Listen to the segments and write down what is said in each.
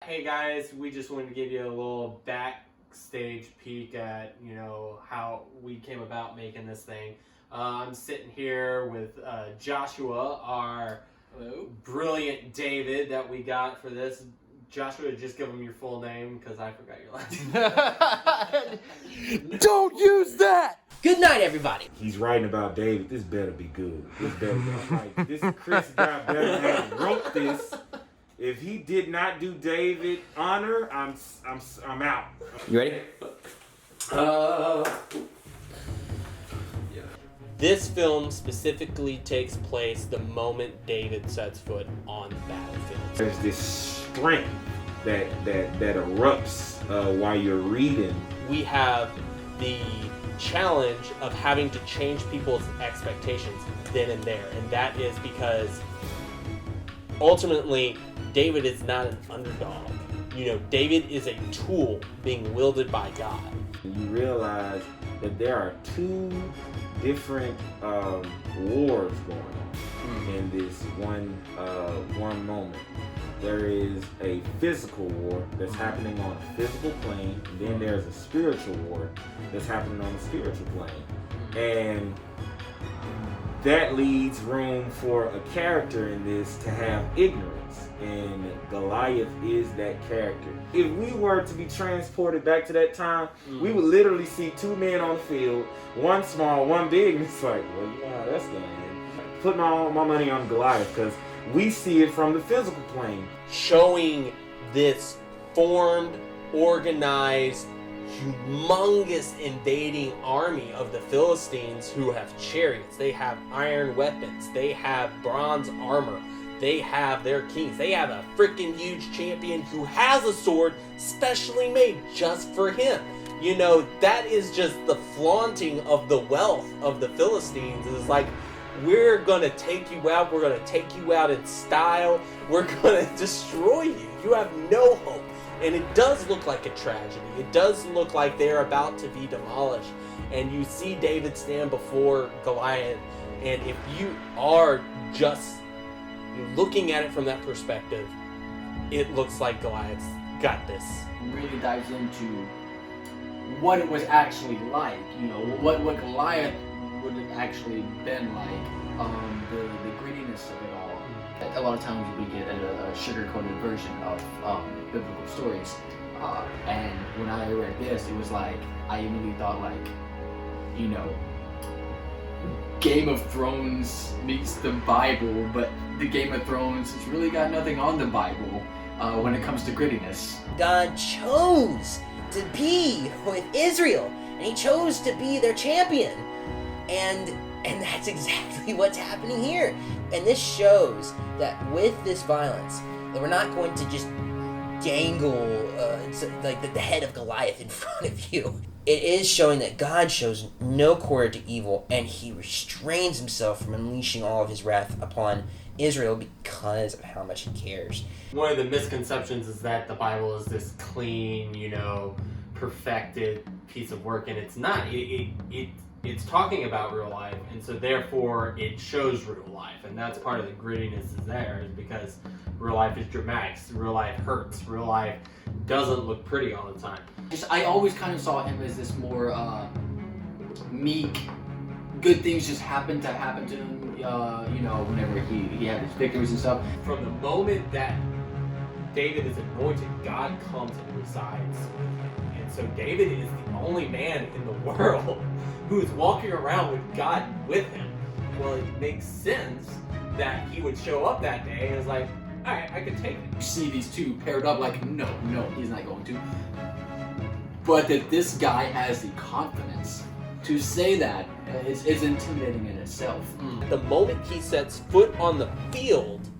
Hey guys, we just wanted to give you a little backstage peek at, how we came about making this thing. I'm sitting here with Joshua, our Hello. brilliant David that we got for this. Joshua, just give him your full name because I forgot your last name. Don't use that! Good night, everybody. He's writing about David. This better be good. This better be like this. Chris got better have wrote this. If he did not do David honor, I'm out. You ready? This film specifically takes place the moment David sets foot on the battlefield. There's this strength that erupts while you're reading. We have the challenge of having to change people's expectations then and there, and that is because ultimately David is not an underdog. David is a tool being wielded by God. You realize that there are two different wars going on in this one moment. There is a physical war that's happening on a physical plane, and then there's a spiritual war that's happening on a spiritual plane. And that leaves room for a character in this to have ignorance, and Goliath is that character. If we were to be transported back to that time, we would literally see two men on the field, one small, one big, and it's like, well, yeah, that's gonna end. Put my money on Goliath because we see it from the physical plane. Showing this formed, organized, humongous invading army of the Philistines who have chariots, they have iron weapons, they have bronze armor, they have their kings, they have a freaking huge champion who has a sword specially made just for him. That is just the flaunting of the wealth of the Philistines. It's like, we're gonna take you out, we're gonna take you out in style, we're gonna destroy you. You have no hope. And it does look like a tragedy. It does look like they're about to be demolished. And you see David stand before Goliath. And if you are just looking at it from that perspective, it looks like Goliath's got this. Really dives into what it was actually like. What Goliath would have actually been like. The grittiness of it all. A lot of times we get a sugar-coated version of biblical stories. And when I read this, it was like, I immediately thought Game of Thrones meets the Bible, but the Game of Thrones has really got nothing on the Bible when it comes to grittiness. God chose to be with Israel, and he chose to be their champion. And that's exactly what's happening here. And this shows that with this violence, that we're not going to just dangle like the head of Goliath in front of you. It is showing that God shows no quarter to evil, and he restrains himself from unleashing all of his wrath upon Israel because of how much he cares. One of the misconceptions is that the Bible is this clean, perfected piece of work, and it's not. It's talking about real life, and so therefore it shows real life, and that's part of the grittiness is there, is because real life is dramatic, real life hurts, real life doesn't look pretty all the time. I always kind of saw him as this more meek, good things just happen to him, whenever he had his victories and stuff. From the moment that David is anointed, God comes and resides with him. And so David is the only man in the world who is walking around with God with him. Well, it makes sense that he would show up that day and is like, all right, I can take it. You see these two paired up like, no, he's not going to. But that this guy has the confidence to say that is intimidating in itself. The moment he sets foot on the field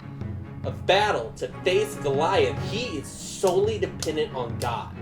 of battle to face Goliath, he is solely dependent on God.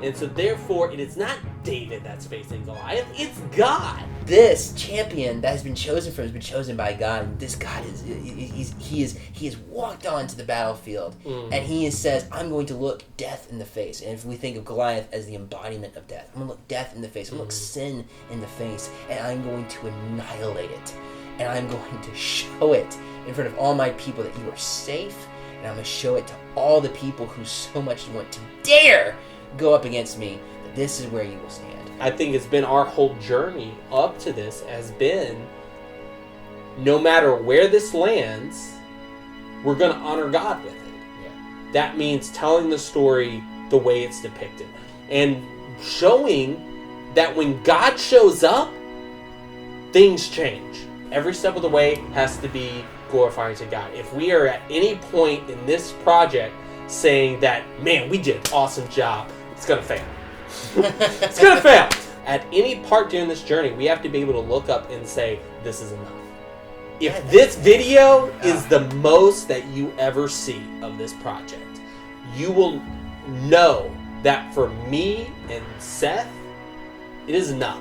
And so therefore, it is not David that's facing Goliath, it's God. This champion that has been chosen for him has been chosen by God, and this God he has walked onto the battlefield, and he says, I'm going to look death in the face. And if we think of Goliath as the embodiment of death, I'm going to look death in the face, I'm going to look sin in the face, and I'm going to annihilate it. And I'm going to show it in front of all my people that you are safe, and I'm going to show it to all the people who so much want to dare go up against me, that this is where you will stand. I think it's been our whole journey up to this has been, no matter where this lands, we're going to honor God with it. Yeah. That means telling the story the way it's depicted. And showing that when God shows up, things change. Every step of the way has to be glorifying to God. If we are at any point in this project saying that, man, we did an awesome job, it's going to fail. It's going to fail. At any part during this journey, we have to be able to look up and say, this is enough. If this video is the most that you ever see of this project, you will know that for me and Seth, it is enough.